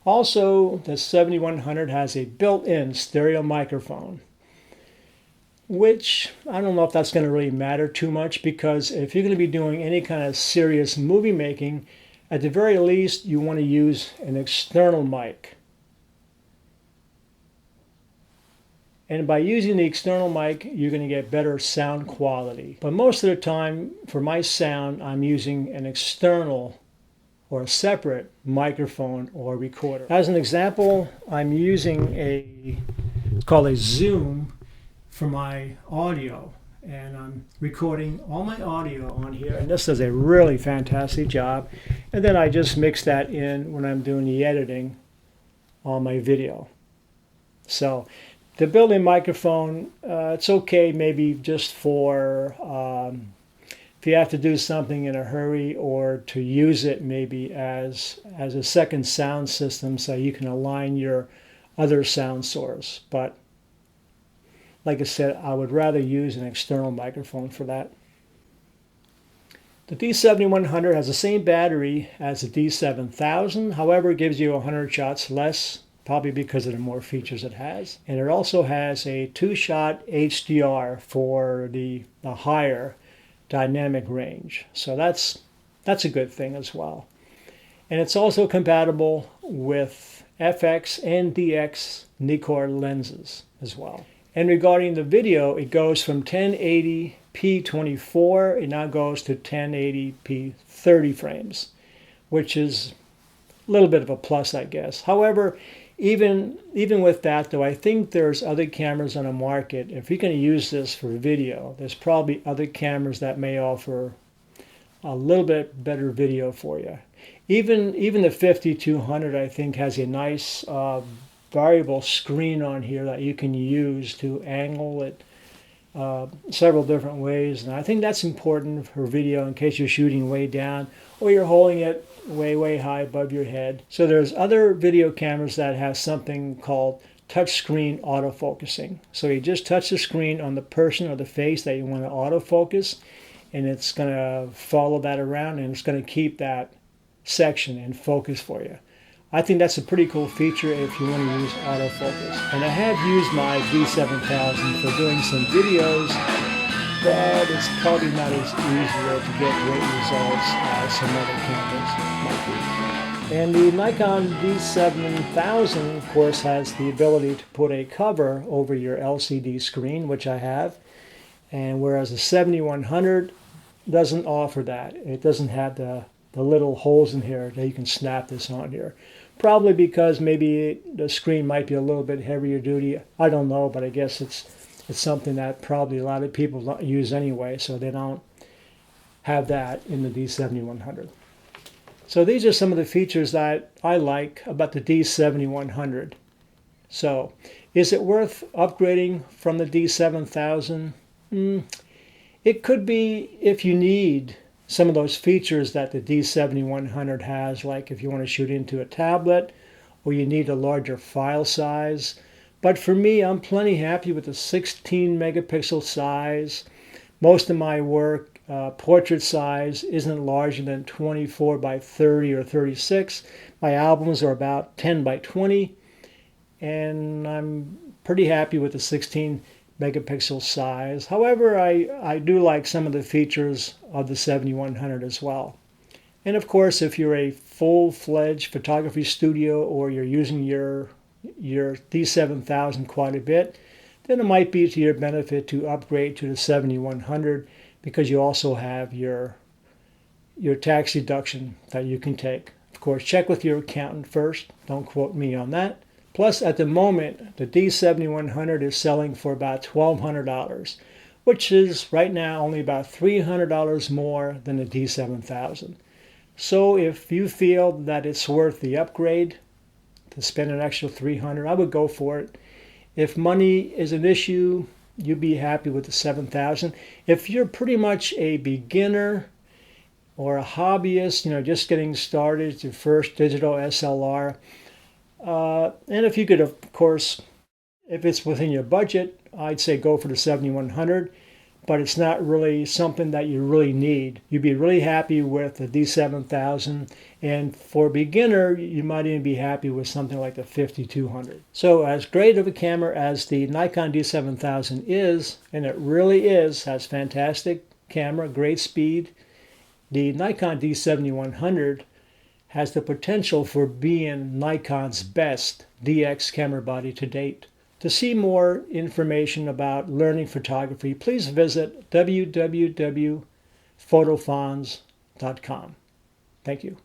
Also, the 7100 has a built-in stereo microphone, which I don't know if that's going to really matter too much, because if you're going to be doing any kind of serious movie making, at the very least you want to use an external mic. And by using the external mic, you're going to get better sound quality. But most of the time, for my sound, I'm using an external or a separate microphone or recorder. As an example, I'm using it's called a Zoom for my audio. And I'm recording all my audio on here. And this does a really fantastic job. And then I just mix that in when I'm doing the editing on my video. So the built-in microphone, it's okay maybe just for if you have to do something in a hurry, or to use it maybe as a second sound system so you can align your other sound source. But like I said, I would rather use an external microphone for that. The D7100 has the same battery as the D7000, however it gives you 100 shots less, probably because of the more features it has. And it also has a 2-shot HDR for the higher dynamic range. So that's a good thing as well. And it's also compatible with FX and DX Nikkor lenses as well. And regarding the video, it goes from 1080p 24, it now goes to 1080p 30 frames, which is a little bit of a plus, I guess. However, even with that, though, I think there's other cameras on the market. If you're going to use this for video, there's probably other cameras that may offer a little bit better video for you. Even the 5200, I think, has a nice variable screen on here that you can use to angle it several different ways. And I think that's important for video in case you're shooting way down or you're holding it way high above your head. So there's other video cameras that have something called touchscreen autofocusing. So you just touch the screen on the person or the face that you want to autofocus, and it's going to follow that around, and it's going to keep that section in focus for you. I think that's a pretty cool feature if you want to use autofocus. And I have used my D7000 for doing some videos, but it's probably not as easy to get great results as some other cameras might be. And the Nikon D7000, of course, has the ability to put a cover over your LCD screen, which I have. And whereas the 7100 doesn't offer that. It doesn't have the little holes in here that you can snap this on here. Probably because maybe the screen might be a little bit heavier duty. I don't know, but I guess it's something that probably a lot of people don't use anyway, so they don't have that in the D7100. So these are some of the features that I like about the D7100. So is it worth upgrading from the D7000? It could be if you need some of those features that the D7100 has, like if you want to shoot into a tablet or you need a larger file size. But for me, I'm plenty happy with the 16 megapixel size. Most of my work, portrait size, isn't larger than 24 by 30 or 36. My albums are about 10 by 20. And I'm pretty happy with the 16 megapixel size. However, I do like some of the features of the 7100 as well. And of course, if you're a full-fledged photography studio or you're using your D7000 quite a bit, then it might be to your benefit to upgrade to the 7100, because you also have your tax deduction that you can take. Of course, check with your accountant first. Don't quote me on that. Plus, at the moment, the D7100 is selling for about $1,200, which is right now only about $300 more than the D7000. So if you feel that it's worth the upgrade to spend an extra $300, I would go for it. If money is an issue, you'd be happy with the 7000. If you're pretty much a beginner or a hobbyist, just getting started, it's your first digital SLR, and if you could, of course, if it's within your budget, I'd say go for the 7100. but it's not really something that you really need. You'd be really happy with the D7000, and for a beginner, you might even be happy with something like the 5200. So as great of a camera as the Nikon D7000 is, and it really is, has fantastic camera, great speed, the Nikon D7100 has the potential for being Nikon's best DX camera body to date. To see more information about learning photography, please visit www.photofonz.com. Thank you.